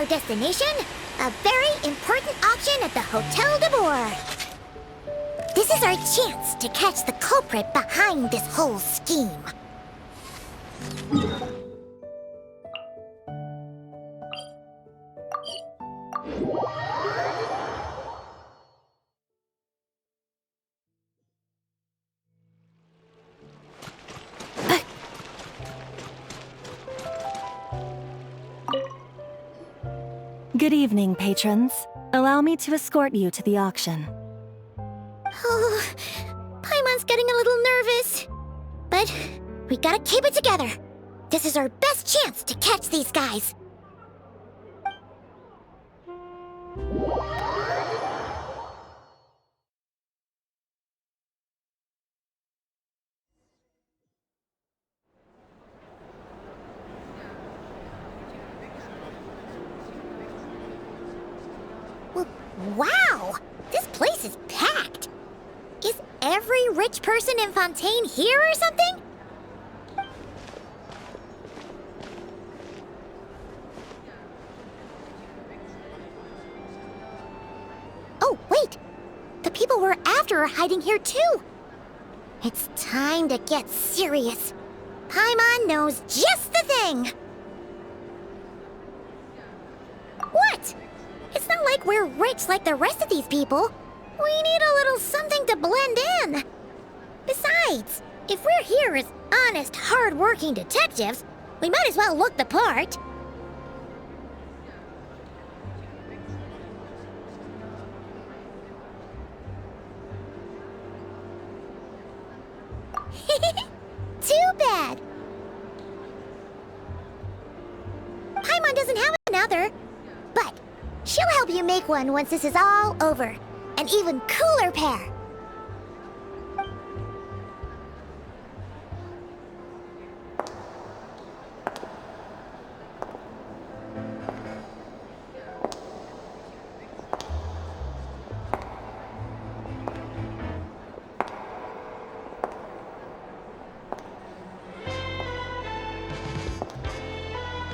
our destination, a very important auction at the Hotel de Boer. This is our chance to catch the culprit behind this whole scheme. Good evening, patrons. Allow me to escort you to the auction. Oh, Paimon's getting a little nervous. But we gotta keep it together. This is our best chance to catch these guys. Wow! This place is packed! Is every rich person in Fontaine here or something? Oh, wait! The people we're after are hiding here too! It's time to get serious. Paimon knows just the thing! What? It's not like we're rich like the rest of these people. We need a little something to blend in. Besides, if we're here as honest, hard-working detectives, we might as well look the part. Too bad. Paimon doesn't have another, but she'll help you make one once this is all over. An even cooler pair.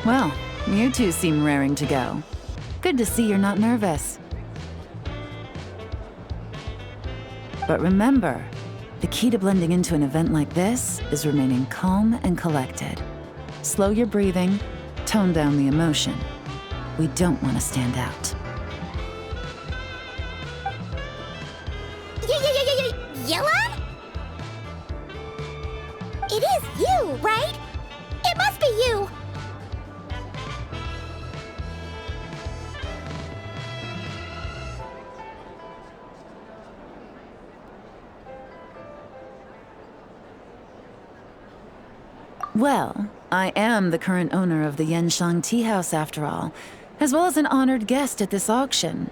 Well, you two seem raring to go. Good to see you're not nervous. But remember, the key to blending into an event like this is remaining calm and collected. Slow your breathing, tone down the emotion. We don't want to stand out. Yelan? It is you, right? It must be you! Well, I am the current owner of the Yenshang Tea House after all, as well as an honored guest at this auction.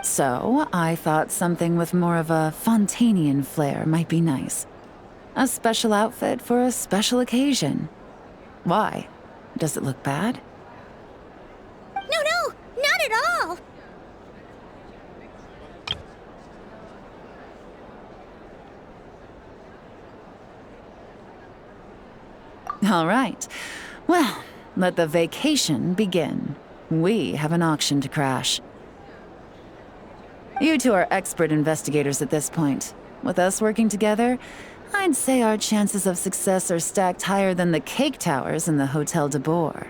So, I thought something with more of a Fontainian flair might be nice. A special outfit for a special occasion. Why? Does it look bad? No, not at all! All right. Well, let the vacation begin. We have an auction to crash. You two are expert investigators at this point. With us working together, I'd say our chances of success are stacked higher than the cake towers in the Hotel de Boer.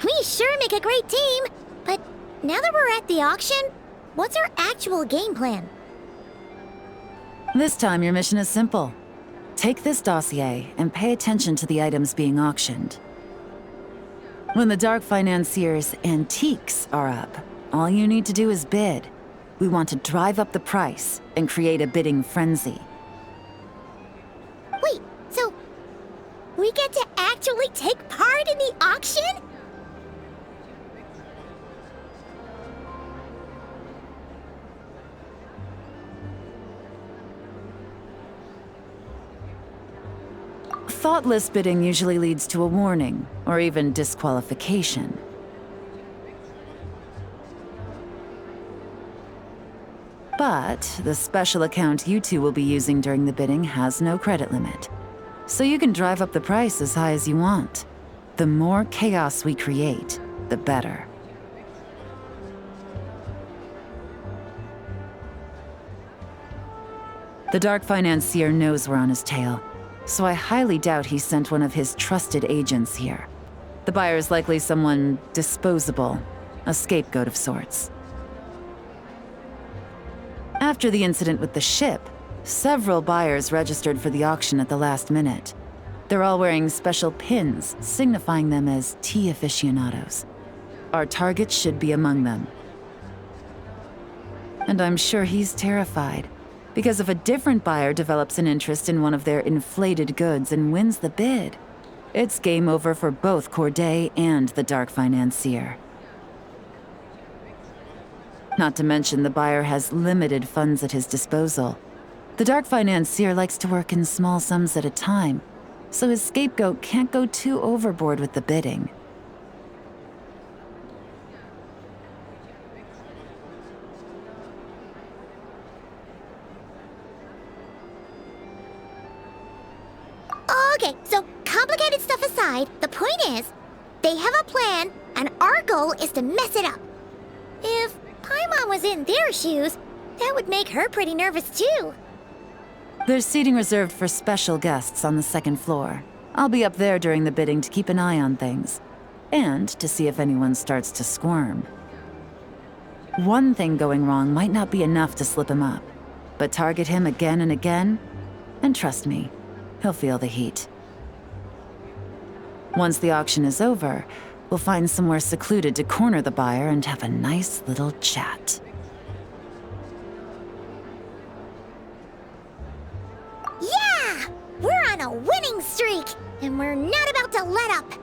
We sure make a great team, but now that we're at the auction, what's our actual game plan? This time your mission is simple. Take this dossier and pay attention to the items being auctioned. When the Dark Financier's antiques are up, all you need to do is bid. We want to drive up the price and create a bidding frenzy. Wait, so we get to actually take part in the auction? Thoughtless bidding usually leads to a warning, or even disqualification. But the special account you two will be using during the bidding has no credit limit. so you can drive up the price as high as you want. The more chaos we create, the better. The Dark Financier knows we're on his tail, so I highly doubt he sent one of his trusted agents here. The buyer's likely someone disposable, a scapegoat of sorts. After the incident with the ship, several buyers registered for the auction at the last minute. They're all wearing special pins, signifying them as tea aficionados. Our target should be among them. And I'm sure he's terrified, because if a different buyer develops an interest in one of their inflated goods and wins the bid, it's game over for both Corday and the Dark Financier. Not to mention the buyer has limited funds at his disposal. The Dark Financier likes to work in small sums at a time, so his scapegoat can't go too overboard with the bidding. Okay, so complicated stuff aside, the point is, they have a plan, and our goal is to mess it up. If Paimon was in their shoes, that would make her pretty nervous too. There's seating reserved for special guests on the second floor. I'll be up there during the bidding to keep an eye on things, and to see if anyone starts to squirm. One thing going wrong might not be enough to slip him up, but target him again and again, and trust me, he'll feel the heat. Once the auction is over, we'll find somewhere secluded to corner the buyer and have a nice little chat. Yeah! We're on a winning streak, and we're not about to let up.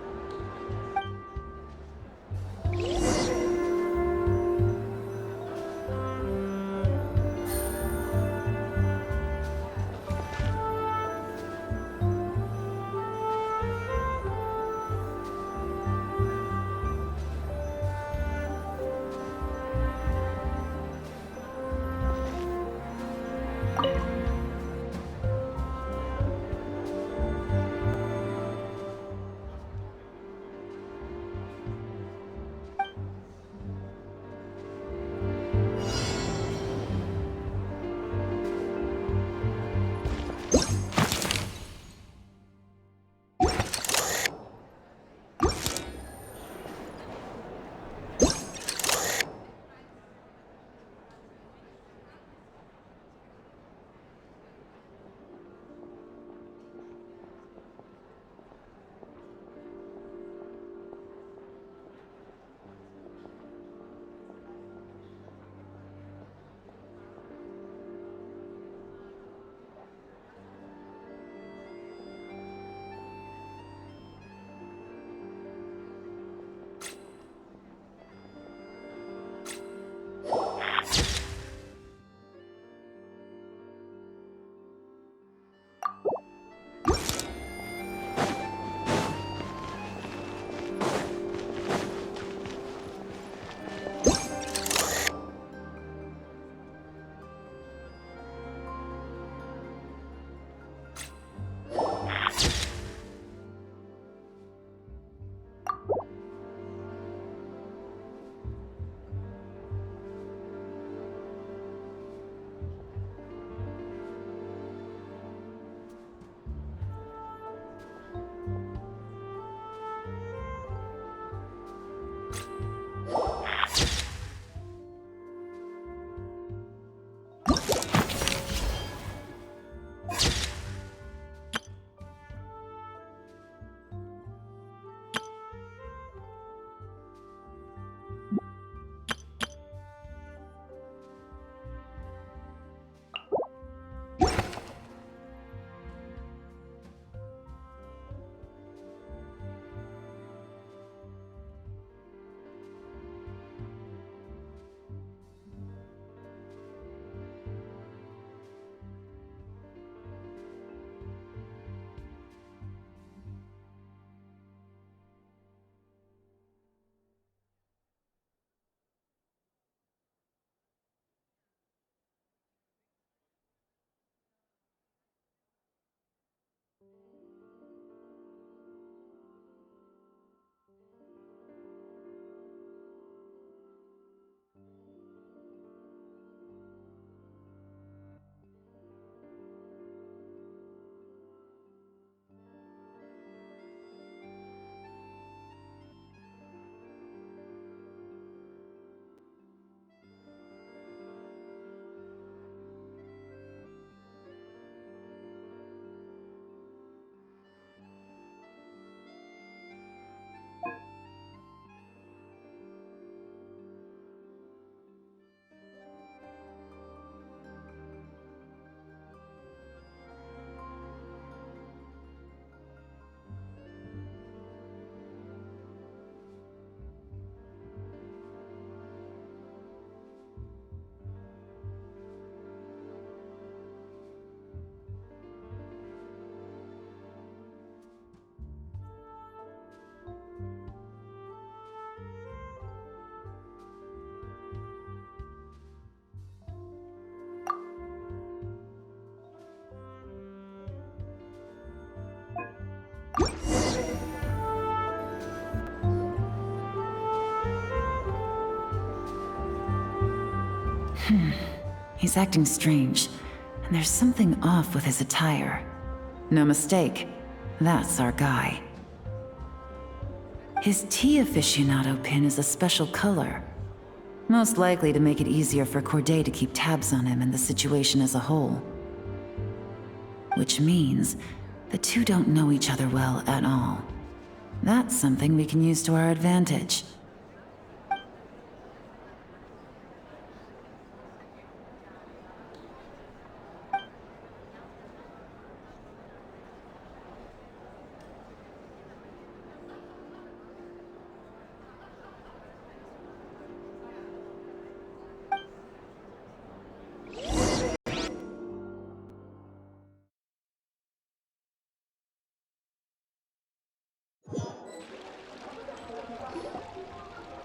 He's acting strange, and there's something off with his attire. No mistake, that's our guy. His tea aficionado pin is a special color, most likely to make it easier for Corday to keep tabs on him and the situation as a whole. Which means the two don't know each other well at all. That's something we can use to our advantage.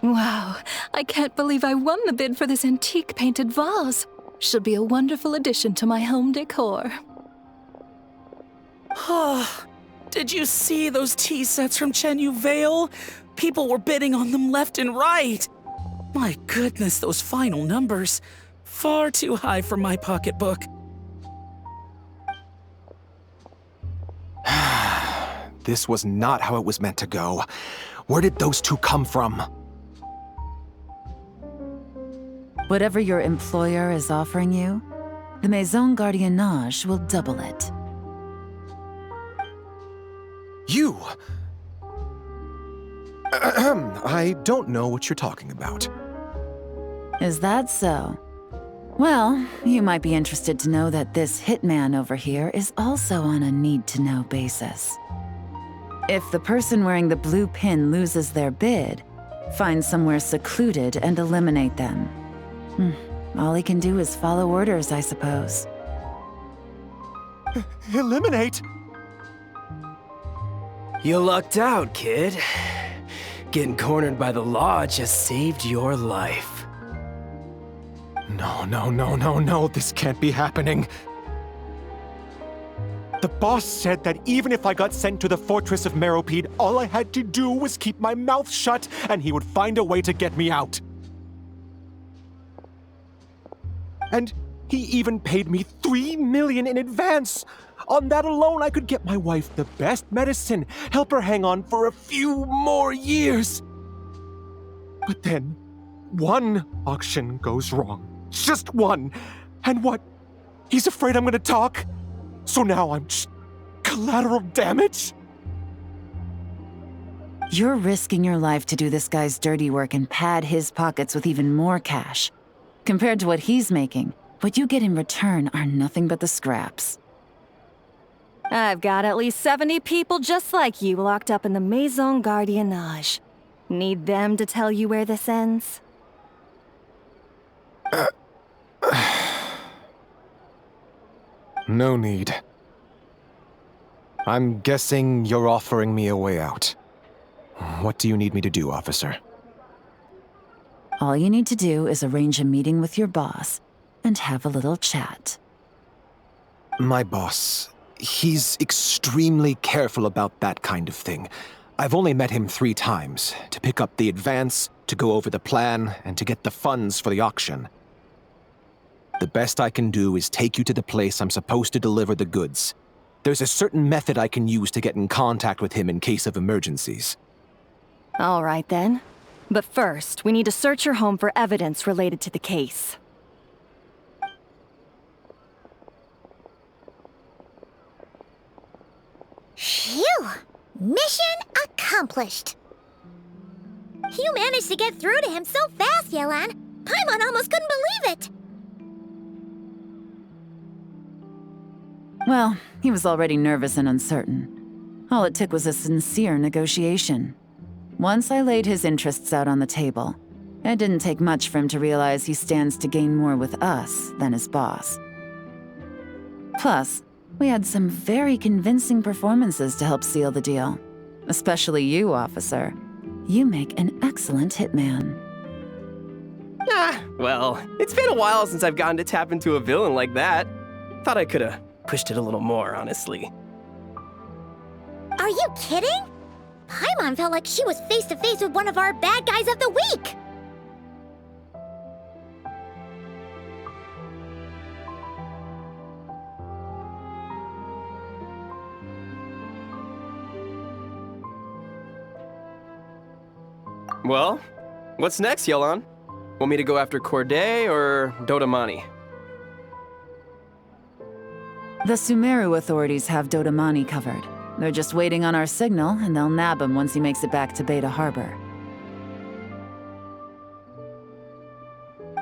Wow, I can't believe I won the bid for this antique painted vase. Should be a wonderful addition to my home decor. Did you see those tea sets from Chenyu Vale? People were bidding on them left and right. My goodness, those final numbers. Far too high for my pocketbook. This was not how it was meant to go. Where did those two come from? Whatever your employer is offering you, the Maison Gardiennage will double it. You! I don't know what you're talking about. Is that so? Well, you might be interested to know that this hitman over here is also on a need-to-know basis. If the person wearing the blue pin loses their bid, find somewhere secluded and eliminate them. All he can do is follow orders, I suppose. Eliminate? You lucked out, kid. Getting cornered by the law just saved your life. No, this can't be happening. The boss said that even if I got sent to the fortress of Meropide, all I had to do was keep my mouth shut and he would find a way to get me out. And he even paid me $3 million in advance. On that alone, I could get my wife the best medicine, help her hang on for a few more years. But then, one auction goes wrong. Just one. And what? He's afraid I'm gonna talk? So now I'm just collateral damage? You're risking your life to do this guy's dirty work and pad his pockets with even more cash. Compared to what he's making, what you get in return are nothing but the scraps. I've got at least 70 people just like you locked up in the Maison Gardiennage. Need them to tell you where this ends? No need. I'm guessing you're offering me a way out. What do you need me to do, officer? All you need to do is arrange a meeting with your boss and have a little chat. My boss, he's extremely careful about that kind of thing. I've only met him 3 times, to pick up the advance, to go over the plan, and to get the funds for the auction. The best I can do is take you to the place I'm supposed to deliver the goods. There's a certain method I can use to get in contact with him in case of emergencies. All right then. But first, we need to search your home for evidence related to the case. Phew! Mission accomplished. You managed to get through to him so fast, Yelan. Paimon almost couldn't believe it. Well, he was already nervous and uncertain. All it took was a sincere negotiation. Once I laid his interests out on the table, it didn't take much for him to realize he stands to gain more with us than his boss. Plus, we had some very convincing performances to help seal the deal. Especially you, officer. You make an excellent hitman. Well, it's been a while since I've gotten to tap into a villain like that. Thought I could've pushed it a little more, honestly. Are you kidding? Paimon felt like she was face to face with one of our bad guys of the week. Well, what's next, Yelan? Want me to go after Corday or Dodamani? The Sumeru authorities have Dodamani covered. They're just waiting on our signal, and they'll nab him once he makes it back to Beta Harbor.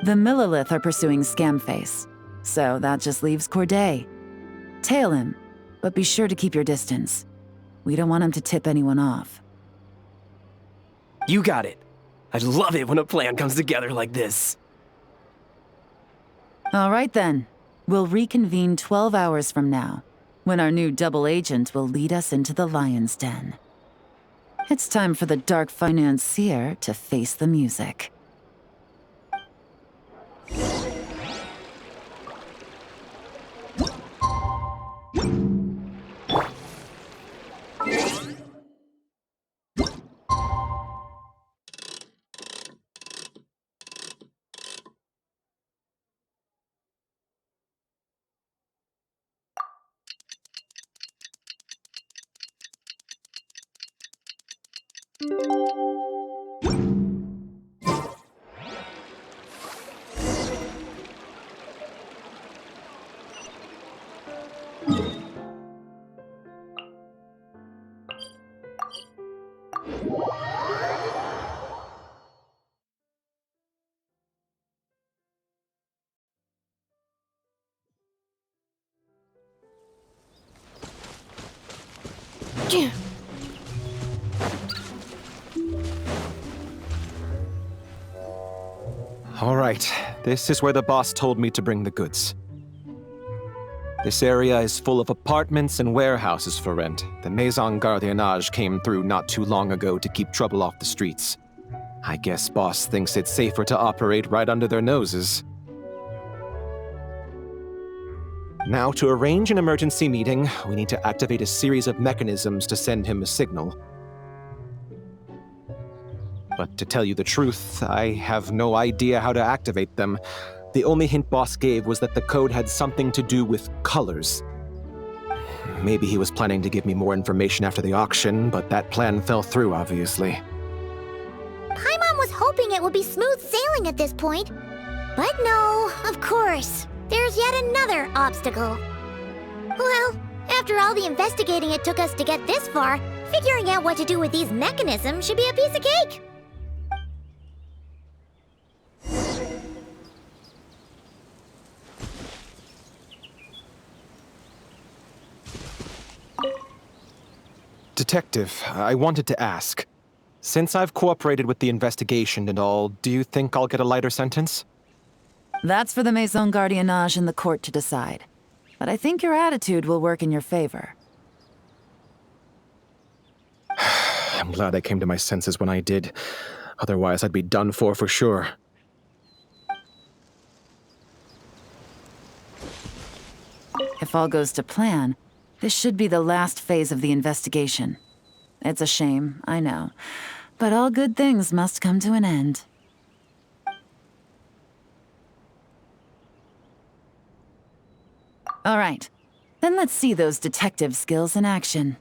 The Millilith are pursuing Scamface, so that just leaves Corday. Tail him, but be sure to keep your distance. We don't want him to tip anyone off. You got it. I love it when a plan comes together like this. All right then. We'll reconvene 12 hours from now, when our new double agent will lead us into the Lion's Den. It's time for the Dark Financier to face the music. All right, this is where the boss told me to bring the goods. This area is full of apartments and warehouses for rent. The Maison Gardiennage came through not too long ago to keep trouble off the streets. I guess boss thinks it's safer to operate right under their noses. Now, to arrange an emergency meeting, we need to activate a series of mechanisms to send him a signal. But to tell you the truth, I have no idea how to activate them. The only hint boss gave was that the code had something to do with colors. Maybe he was planning to give me more information after the auction, but that plan fell through, obviously. Paimon was hoping it would be smooth sailing at this point. But no, of course. There's yet another obstacle. Well, after all the investigating it took us to get this far, figuring out what to do with these mechanisms should be a piece of cake. Detective, I wanted to ask. Since I've cooperated with the investigation and all, do you think I'll get a lighter sentence? That's for the Maison Gardiennage and the court to decide. But I think your attitude will work in your favor. I'm glad I came to my senses when I did. Otherwise, I'd be done for sure. If all goes to plan, this should be the last phase of the investigation. It's a shame, I know. But all good things must come to an end. All right. Then let's see those detective skills in action.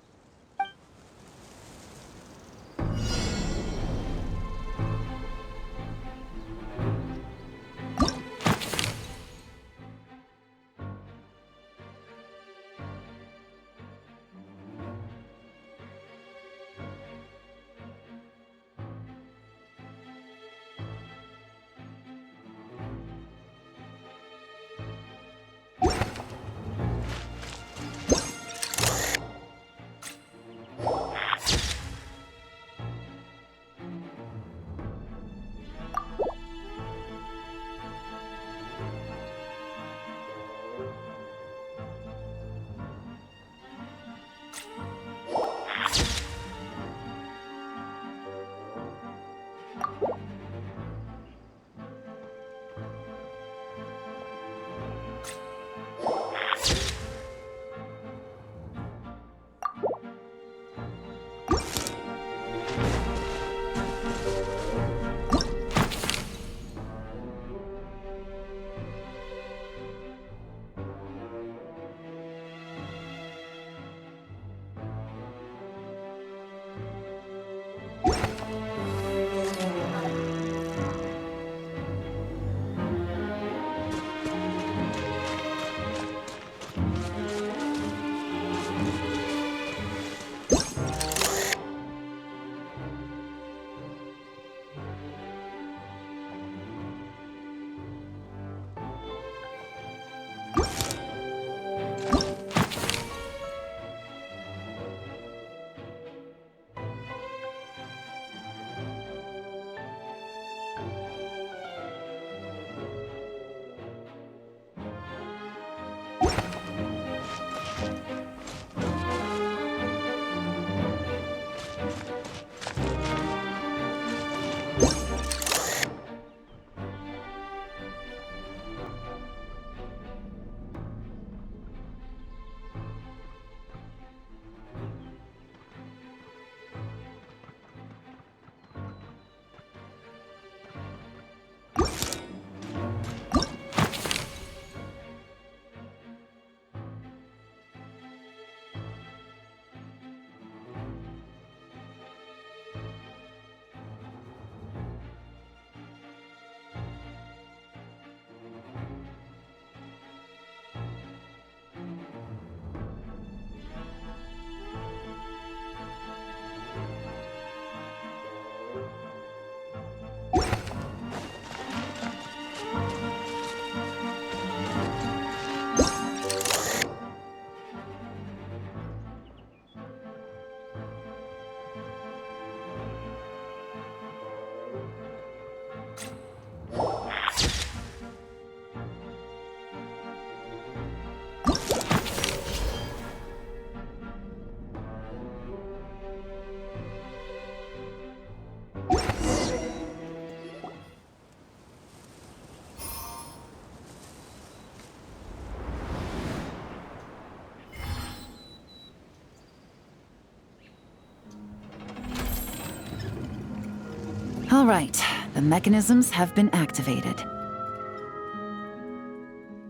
All right, the mechanisms have been activated.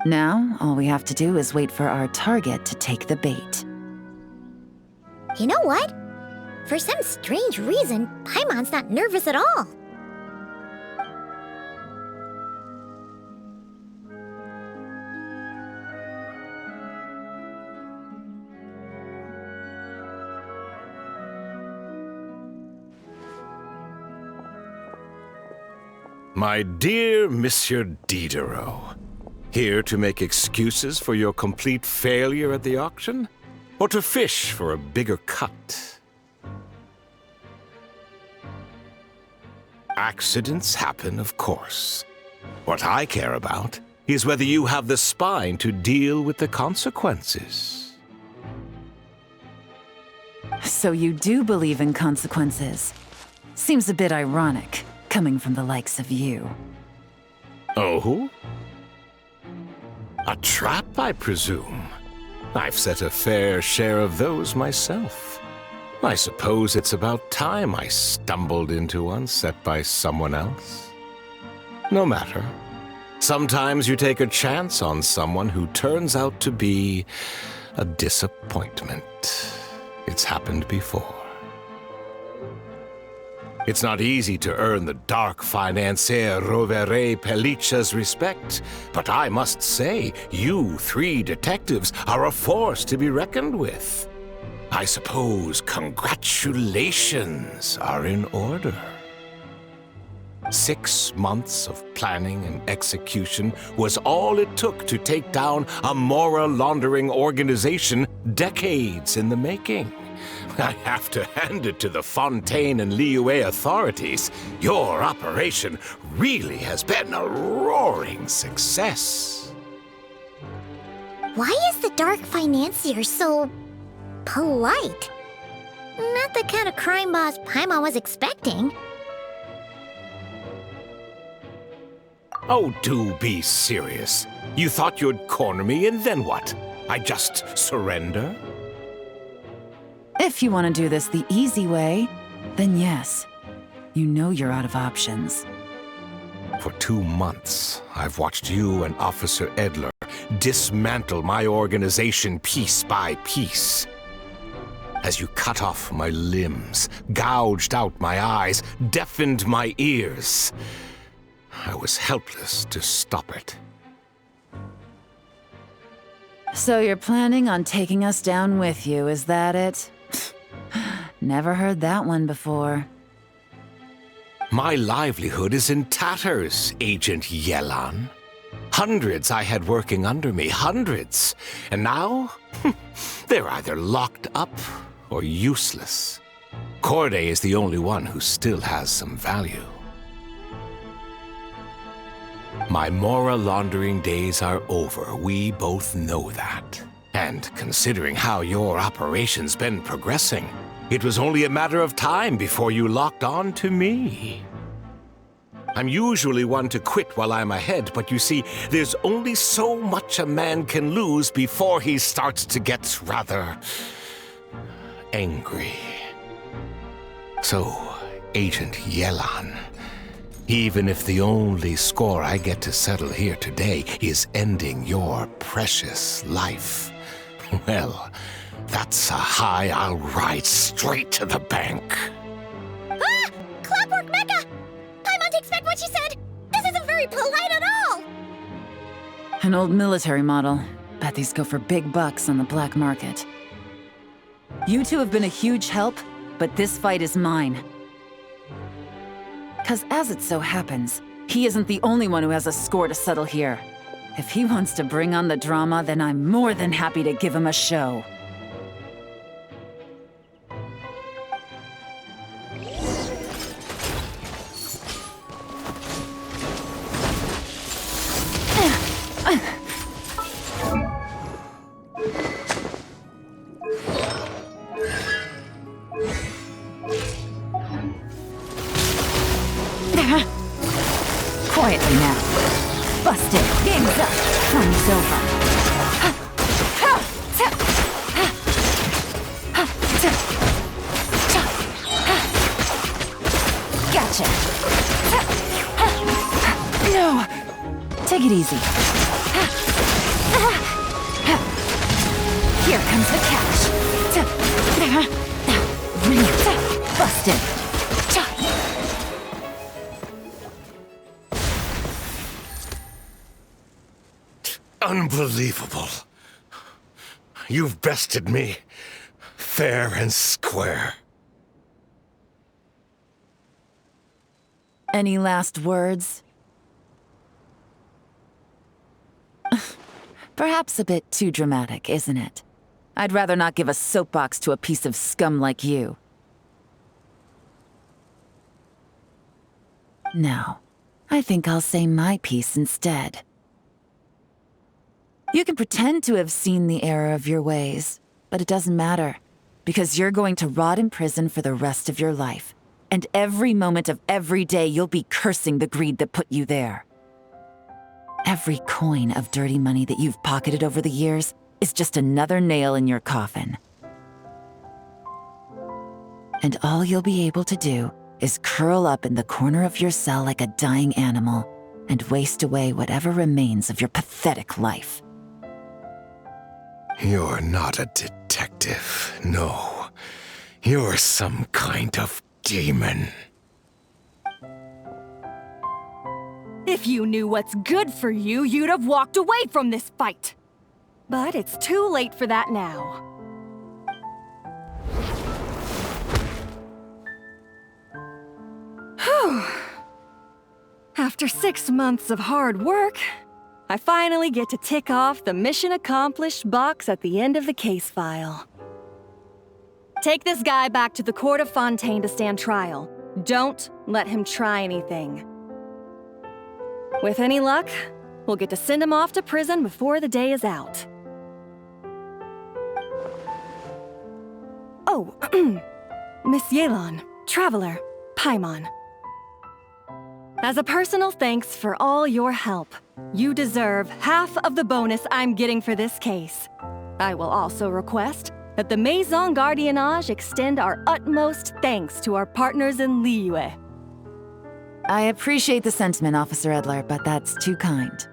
Now, all we have to do is wait for our target to take the bait. You know what? For some strange reason, Paimon's not nervous at all. My dear Monsieur Diderot, here to make excuses for your complete failure at the auction? Or to fish for a bigger cut? Accidents happen, of course. What I care about is whether you have the spine to deal with the consequences. So you do believe in consequences. Seems a bit ironic, coming from the likes of you. Oh? A trap, I presume. I've set a fair share of those myself. I suppose it's about time I stumbled into one set by someone else. No matter. Sometimes you take a chance on someone who turns out to be a disappointment. It's happened before. It's not easy to earn the dark financier Rovere Pelliccia's respect, but I must say, you three detectives are a force to be reckoned with. I suppose congratulations are in order. 6 months of planning and execution was all it took to take down a moral laundering organization decades in the making. I have to hand it to the Fontaine and Liyue authorities. Your operation really has been a roaring success. Why is the Dark Financier so polite? Not the kind of crime boss Paimon was expecting. Oh, do be serious. You thought you'd corner me, and then what? I just surrender? If you want to do this the easy way, then yes. You know you're out of options. For 2 months, I've watched you and Officer Edler dismantle my organization piece by piece. As you cut off my limbs, gouged out my eyes, deafened my ears, I was helpless to stop it. So you're planning on taking us down with you, is that it? Never heard that one before. My livelihood is in tatters, Agent Yelan. Hundreds I had working under me, hundreds. And now, they're either locked up or useless. Corday is the only one who still has some value. My moral laundering days are over. We both know that. And considering how your operation's been progressing, it was only a matter of time before you locked on to me. I'm usually one to quit while I'm ahead, but you see, there's only so much a man can lose before he starts to get rather angry. So, Agent Yelan, even if the only score I get to settle here today is ending your precious life, well, that's a high I'll ride straight to the bank. Ah! Clockwork Mecha! Paimon takes back what she said! This isn't very polite at all! An old military model. Bet these go for big bucks on the black market. You two have been a huge help, but this fight is mine. 'Cause as it so happens, he isn't the only one who has a score to settle here. If he wants to bring on the drama, then I'm more than happy to give him a show. Quietly now. Busted. Game's up. Time's over. Gotcha. Gotcha. No. Take it easy. Here comes the catch. Ring it. Busted. Unbelievable. You've bested me, fair and square. Any last words? Perhaps a bit too dramatic, isn't it? I'd rather not give a soapbox to a piece of scum like you. No, I think I'll say my piece instead. You can pretend to have seen the error of your ways, but it doesn't matter, because you're going to rot in prison for the rest of your life. And every moment of every day you'll be cursing the greed that put you there. Every coin of dirty money that you've pocketed over the years is just another nail in your coffin. And all you'll be able to do is curl up in the corner of your cell like a dying animal and waste away whatever remains of your pathetic life. You're not a detective, no. You're some kind of demon. If you knew what's good for you, you'd have walked away from this fight. But it's too late for that now. Whew. After 6 months of hard work, I finally get to tick off the mission accomplished box at the end of the case file. Take this guy back to the court of Fontaine to stand trial. Don't let him try anything. With any luck, we'll get to send him off to prison before the day is out. Oh, Miss Yelan, Traveler, Paimon. As a personal thanks for all your help, you deserve half of the bonus I'm getting for this case. I will also request that the Maison Gardiennage extend our utmost thanks to our partners in Liyue. I appreciate the sentiment, Officer Edler, but that's too kind.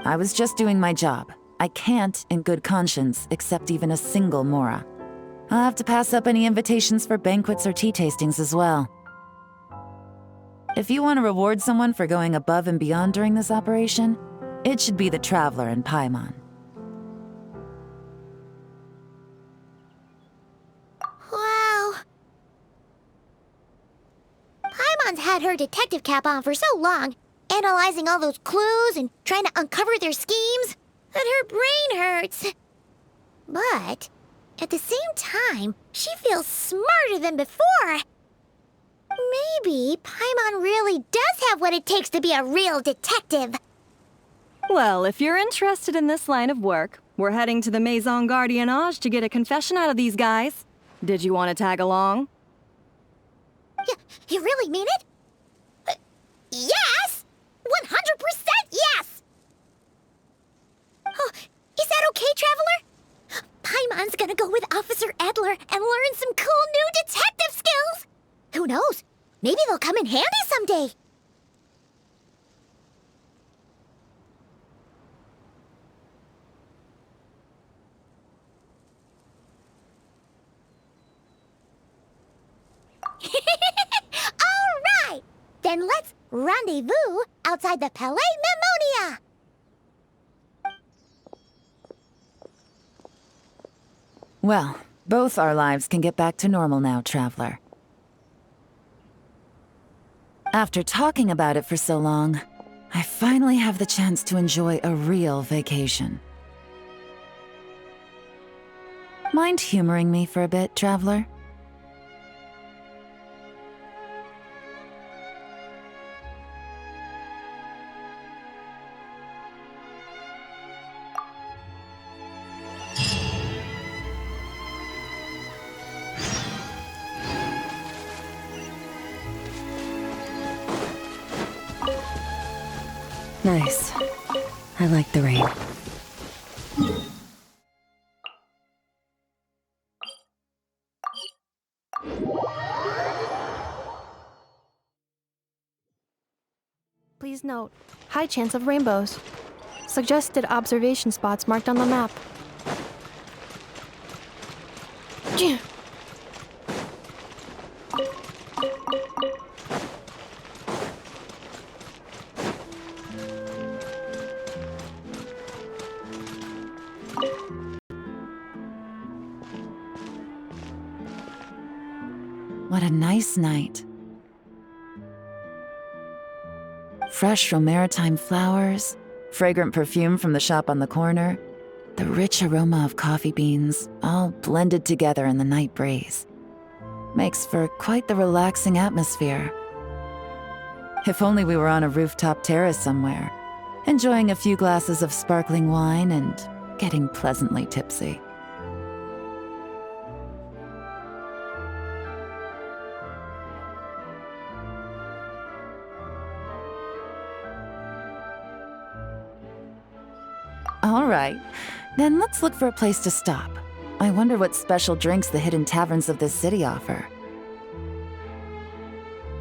I was just doing my job. I can't, in good conscience, accept even a single Mora. I'll have to pass up any invitations for banquets or tea tastings as well. If you want to reward someone for going above and beyond during this operation, it should be the Traveler and Paimon. Wow. Paimon's had her detective cap on for so long, analyzing all those clues and trying to uncover their schemes, that her brain hurts. But at the same time, she feels smarter than before. Maybe Paimon really does have what it takes to be a real detective. Well, if you're interested in this line of work, we're heading to the Maison Gardiennage to get a confession out of these guys. Did you want to tag along? You really mean it? Yes! 100% yes! Oh, is that okay, Traveler? Paimon's gonna go with Officer Edler and learn some cool new detective skills! Who knows? Maybe they'll come in handy someday. All right! Then let's rendezvous outside the Palais Mnemonia! Well, both our lives can get back to normal now, Traveler. After talking about it for so long, I finally have the chance to enjoy a real vacation. Mind humoring me for a bit, Traveler? Nice. I like the rain. Please note, high chance of rainbows. Suggested observation spots marked on the map. Gee. What a nice night. Fresh from maritime flowers, fragrant perfume from the shop on the corner, the rich aroma of coffee beans, all blended together in the night breeze. Makes for quite the relaxing atmosphere. If only we were on a rooftop terrace somewhere, enjoying a few glasses of sparkling wine and getting pleasantly tipsy. All right, then let's look for a place to stop. I wonder what special drinks the hidden taverns of this city offer.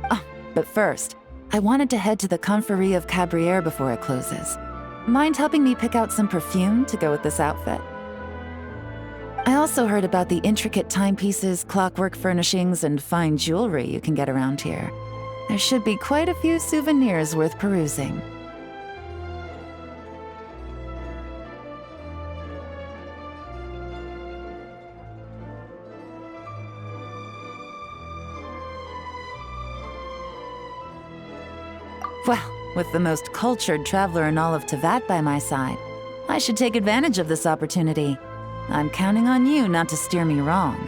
Oh, but first, I wanted to head to the Confrérie of Cabriere before it closes. Mind helping me pick out some perfume to go with this outfit? I also heard about the intricate timepieces, clockwork furnishings, and fine jewelry you can get around here. There should be quite a few souvenirs worth perusing. Well, with the most cultured traveler in all of Teyvat by my side, I should take advantage of this opportunity. I'm counting on you not to steer me wrong.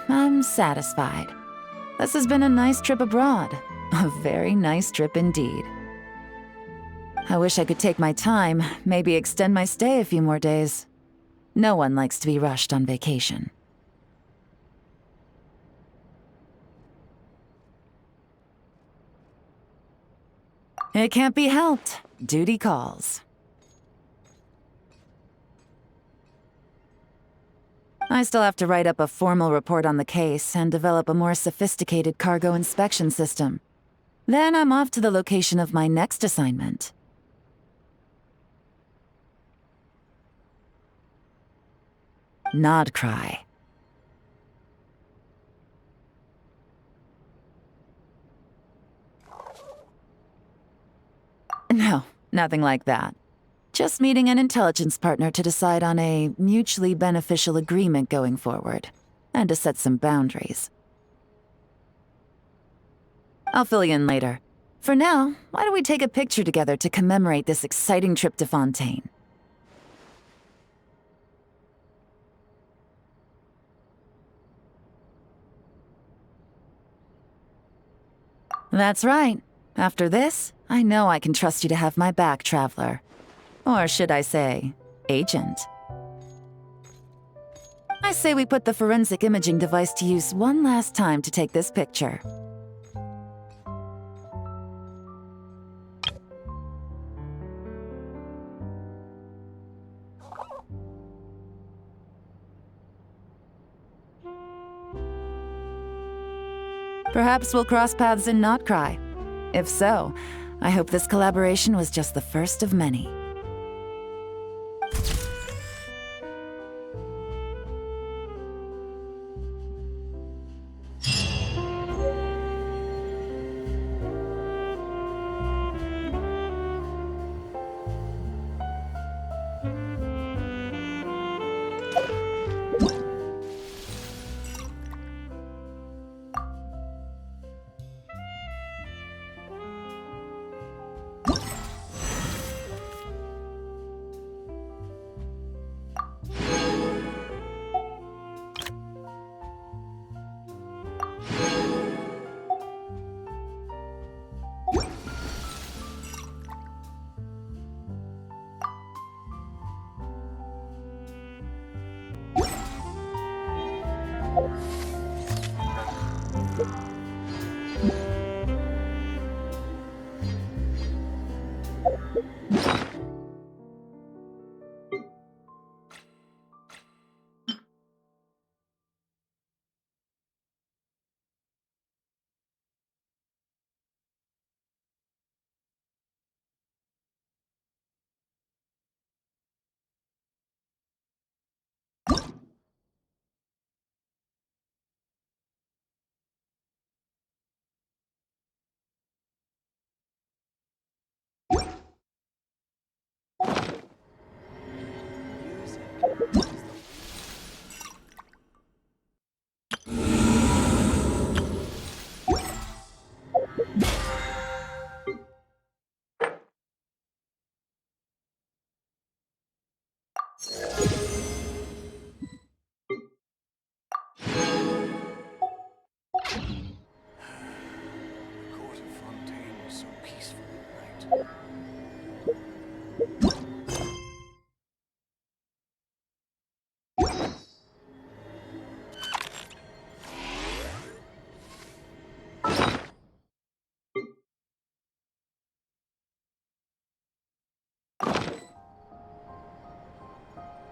I'm satisfied. This has been a nice trip abroad. A very nice trip indeed. I wish I could take my time, maybe extend my stay a few more days. No one likes to be rushed on vacation. It can't be helped. Duty calls. I still have to write up a formal report on the case and develop a more sophisticated cargo inspection system. Then I'm off to the location of my next assignment. Nod cry. No, nothing like that. Just meeting an intelligence partner to decide on a mutually beneficial agreement going forward, and to set some boundaries. I'll fill you in later. For now, why don't we take a picture together to commemorate this exciting trip to Fontaine? That's right. After this, I know I can trust you to have my back, Traveler. Or should I say, agent. I say we put the forensic imaging device to use one last time to take this picture. Perhaps we'll cross paths in Not Cry. If so, I hope this collaboration was just the first of many.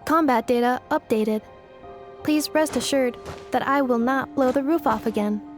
Combat data updated. Please rest assured that I will not blow the roof off again.